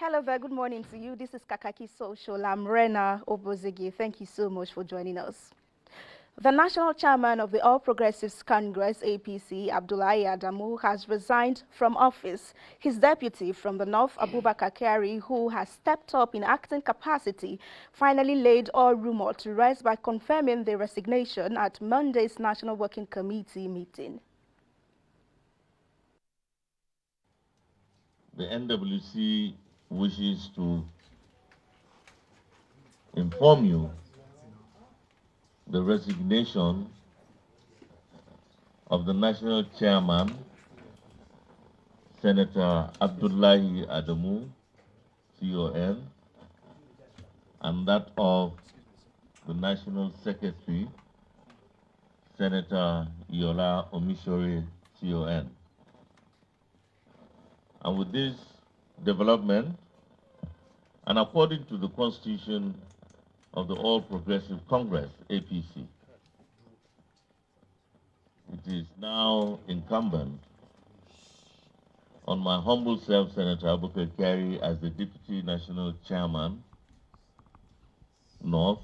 Hello, very good morning to you. This is Kakaki Social. I'm Onoshiorena Obozeghie. Thank you so much for joining us. The National Chairman of the All Progressives Congress, APC, Abdullahi Adamu, has resigned from office. His deputy from the North, Abubakar Kyari, who has stepped up in acting capacity, finally laid all rumor to rest by confirming the resignation at Monday's National Working Committee meeting. The NWC wishes to inform you the resignation of the National Chairman, Senator Abdullahi Adamu, CON, and that of the National Secretary, Senator Ruth Onoshiorena, CON. And with this development, and according to the Constitution of the All Progressive Congress, APC, it is now incumbent on my humble self, Senator Abubakar Kyari, as the Deputy National Chairman, North,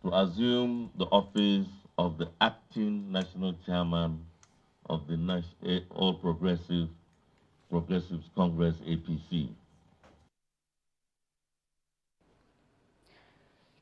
to assume the office of the Acting National Chairman of the All Progressives Congress, APC.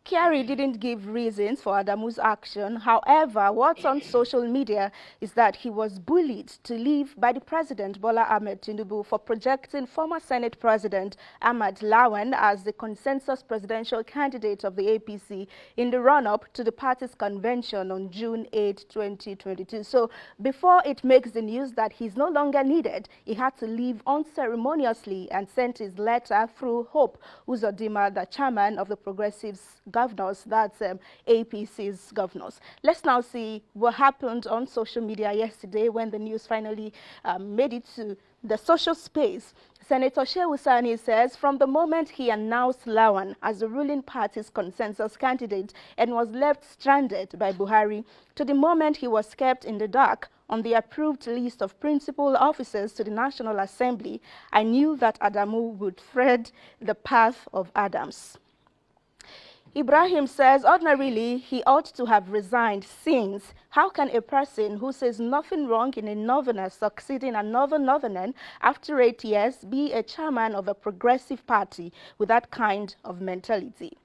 Kyari didn't give reasons for Adamu's action. However, what's on social media is that he was bullied to leave by the President Bola Ahmed Tinubu for projecting former Senate President Ahmad Lawan as the consensus presidential candidate of the APC in the run-up to the party's convention on June 8, 2022. So before it makes the news that he's no longer needed, he had to leave unceremoniously and sent his letter through Hope Uzodinma, the chairman of the Progressives governors, that's APC's governors. Let's now see what happened on social media yesterday when the news finally made it to the social space. Senator Shehu Sani says from the moment he announced Lawan as the ruling party's consensus candidate and was left stranded by Buhari to the moment he was kept in the dark on the approved list of principal officers to the National Assembly, I knew that Adamu would thread the path of Adams. Ibrahim says ordinarily he ought to have resigned since how can a person who says nothing wrong in a northerner succeeding another northerner after 8 years be a chairman of a progressive party with that kind of mentality?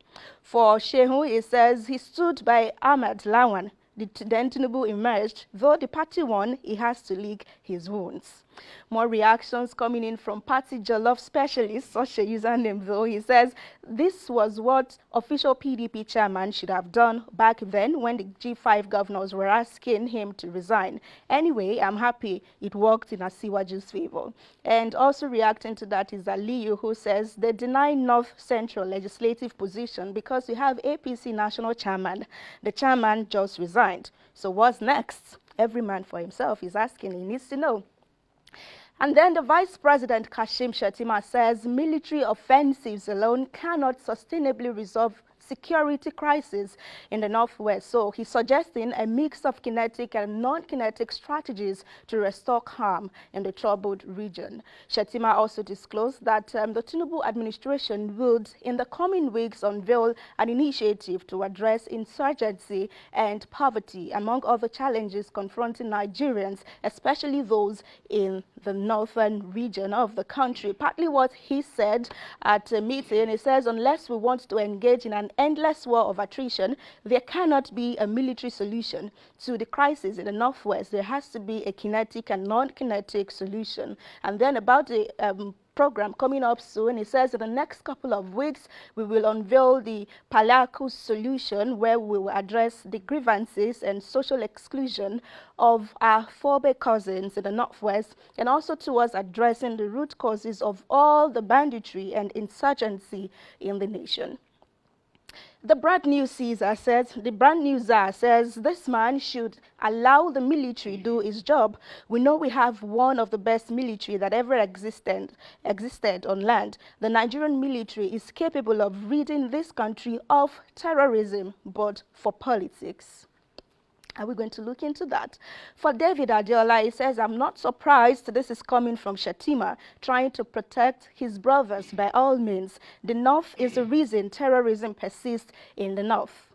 For Shehu, he says he stood by Ahmad Lawan. Then Tinubu emerged. Though the party won, he has to lick his wounds. More reactions coming in from party jollof specialist, such a username though. He says this was what official PDP chairman should have done back then when the G5 governors were asking him to resign. Anyway, I'm happy it worked in Asiwaju's favor. And also reacting to that is Aliyu, who says they deny North Central legislative position because we have APC National Chairman. The chairman just resigned. So what's next? Every man for himself is asking. He needs to know. And then the Vice President Kashim Shettima says military offensives alone cannot sustainably resolve security crisis in the Northwest. So he's suggesting a mix of kinetic and non-kinetic strategies to restore calm in the troubled region. Shettima also disclosed that the Tinubu administration would, in the coming weeks, unveil an initiative to address insurgency and poverty, among other challenges confronting Nigerians, especially those in the northern region of the country. Partly what he said at a meeting, he says, unless we want to engage in an endless war of attrition, there cannot be a military solution to the crisis in the Northwest. There has to be a kinetic and non-kinetic solution. And then about the program coming up soon, he says in the next couple of weeks, we will unveil the Palaku solution where we will address the grievances and social exclusion of our Fobe cousins in the Northwest, and also towards addressing the root causes of all the banditry and insurgency in the nation. The brand new czar says this man should allow the military do its job. We know we have one of the best military that ever existed on land. The Nigerian military is capable of ridding this country of terrorism, but for politics. Are we going to look into that? For David Adeola, he says, I'm not surprised this is coming from Shettima, trying to protect his brothers by all means. The North is the reason terrorism persists in the North.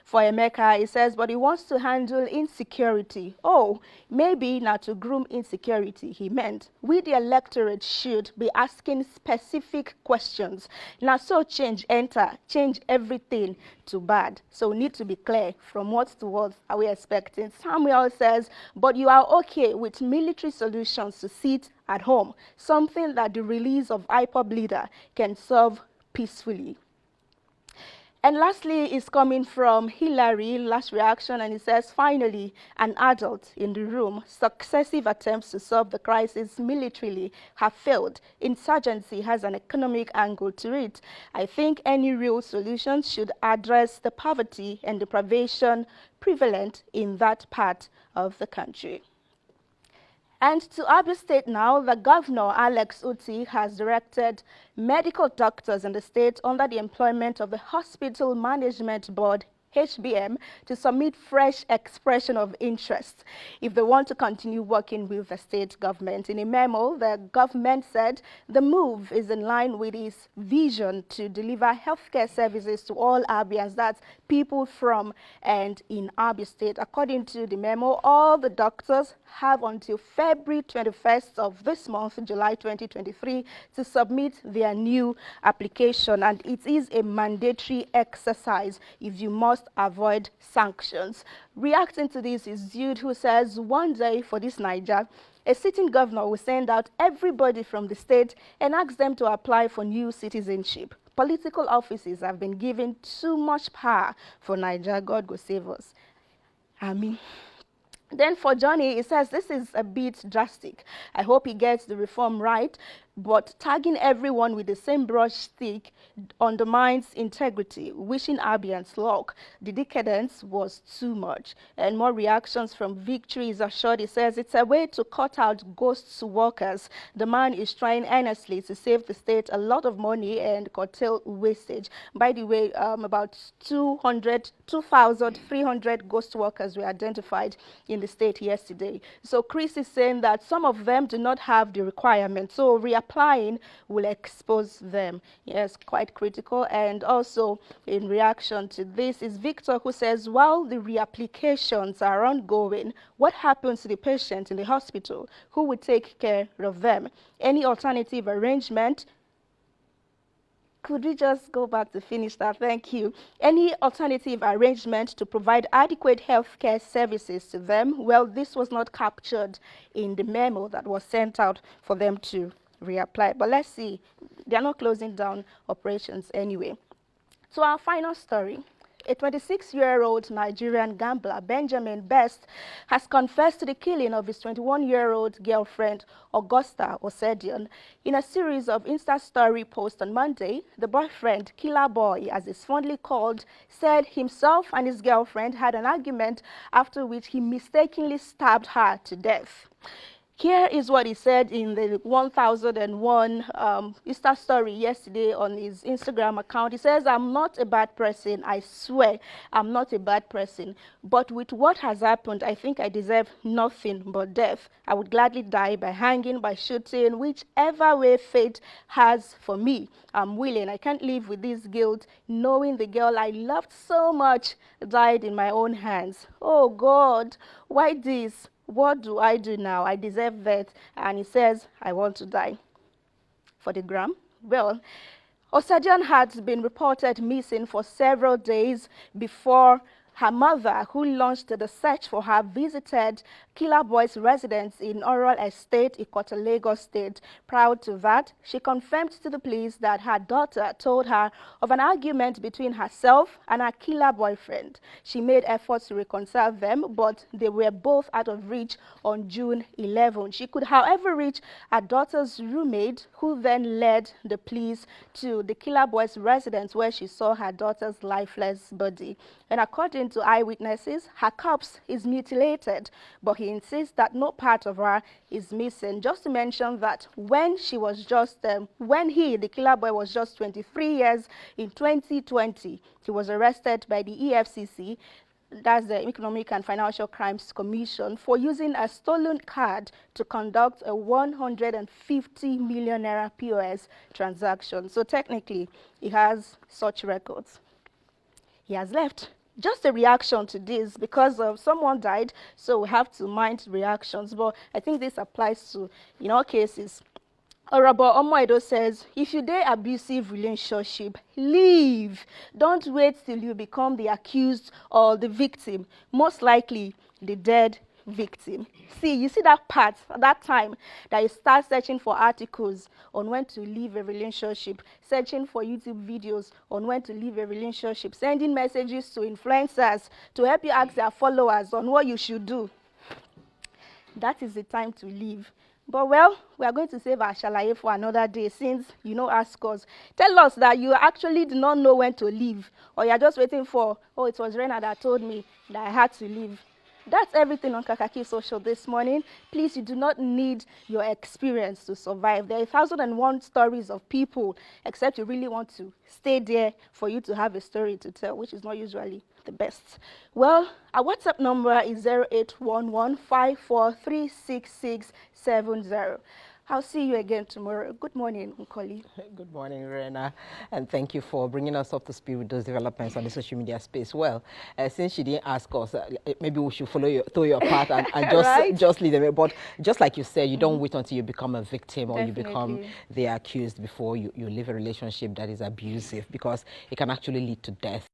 For Emeka, he says, but he wants to handle insecurity. Oh, maybe not to groom insecurity, he meant. We, the electorate, should be asking specific questions. Now, so change everything to bad. So we need to be clear from what to what are we expecting. Samuel says, but you are okay with military solutions to sit at home, something that the release of IPOB leader can solve peacefully. And lastly, is coming from Hillary, last reaction, and he says, finally, an adult in the room. Successive attempts to solve the crisis militarily have failed. Insurgency has an economic angle to it. I think any real solutions should address the poverty and deprivation prevalent in that part of the country. And to Abia State now, the governor, Alex Uti, has directed medical doctors in the state under the employment of the Hospital Management Board, HBM, to submit fresh expression of interest if they want to continue working with the state government. In a memo, the government said the move is in line with its vision to deliver healthcare services to all Abians, that's people from and in Abia State. According to the memo, all the doctors have until February 21st of this month, July 2023, to submit their new application, and it is a mandatory exercise if you must avoid sanctions. Reacting to this is Jude, who says, one day for this Niger, a sitting governor will send out everybody from the state and ask them to apply for new citizenship. Political offices have been given too much power for Niger. God go save us. Amen. Then for Johnny, he says, this is a bit drastic. I hope he gets the reform right, but tagging everyone with the same brush stick undermines integrity. Wishing Abians luck. The decadence was too much. And more reactions from Victory is assured. He says, it's a way to cut out ghost workers. The man is trying earnestly to save the state a lot of money and curtail wastage. By the way, about 2,300 ghost workers were identified in the state yesterday. So Chris is saying that some of them do not have the requirement. So reapplying will expose them. Yes, quite critical. And also in reaction to this is Victor, who says, while the reapplications are ongoing, what happens to the patient in the hospital? Who will take care of them? Any alternative arrangement? Could we just go back to finish that? Thank you. Any alternative arrangement to provide adequate healthcare services to them? Well, this was not captured in the memo that was sent out for them to reapply. But let's see. They're not closing down operations anyway. So our final story. A 26-year-old Nigerian gambler, Benjamin Best, has confessed to the killing of his 21-year-old girlfriend, Augusta Osedion. In a series of Insta story posts on Monday, the boyfriend, Killaboi, as he's fondly called, said himself and his girlfriend had an argument after which he mistakenly stabbed her to death. Here is what he said in the 1001 Insta story yesterday on his Instagram account. He says, I'm not a bad person. I swear I'm not a bad person. But with what has happened, I think I deserve nothing but death. I would gladly die by hanging, by shooting, whichever way fate has for me. I'm willing. I can't live with this guilt, knowing the girl I loved so much died in my own hands. Oh God, why this? What do I do now? I deserve that. And he says, I want to die. For the gram? Well, Osedion had been reported missing for several days before her mother, who launched the search for her, visited Killaboi's residence in Oral Estate, Ikota, Lagos State. Prior to that, she confirmed to the police that her daughter told her of an argument between herself and her killer boyfriend. She made efforts to reconcile them, but they were both out of reach on June 11. She could, however, reach her daughter's roommate, who then led the police to the Killaboi's residence, where she saw her daughter's lifeless body. And according to eyewitnesses, her corpse is mutilated, but he insists that no part of her is missing. Just to mention that when she was just, the Killaboi was just 23 years in 2020, he was arrested by the EFCC. that's the Economic and Financial Crimes Commission, for using a stolen card to conduct a 150 million naira POS transaction. So technically, he has such records. He has left. Just a reaction to this because someone died, so we have to mind reactions. But I think this applies to, in all cases. Honorable Omoedo says, if you dey abusive relationship, leave. Don't wait till you become the accused or the victim. Most likely, the dead victim. See, you see that part, that time that you start searching for articles on when to leave a relationship, searching for YouTube videos on when to leave a relationship, sending messages to influencers to help you ask their followers on what you should do. That is the time to leave. But well, we are going to save our shalaye for another day since you know ask us. Tell us that you actually do not know when to leave, or you're just waiting for, oh, it was Rena that told me that I had to leave. That's everything on Kakaki Social this morning. Please, you do not need your experience to survive. There are 1,001 stories of people, except you really want to stay there for you to have a story to tell, which is not usually the best. Well, our WhatsApp number is 0811543670. I'll see you again tomorrow. Good morning, Nkoli. Good morning, Rena, and thank you for bringing us up to speed with those developments on the social media space. Well, since she didn't ask us, maybe we should follow your path and just Right? just lead them. But just like you said, you don't wait until you become a victim or Definitely. you become the accused before you live a relationship that is abusive, because it can actually lead to death.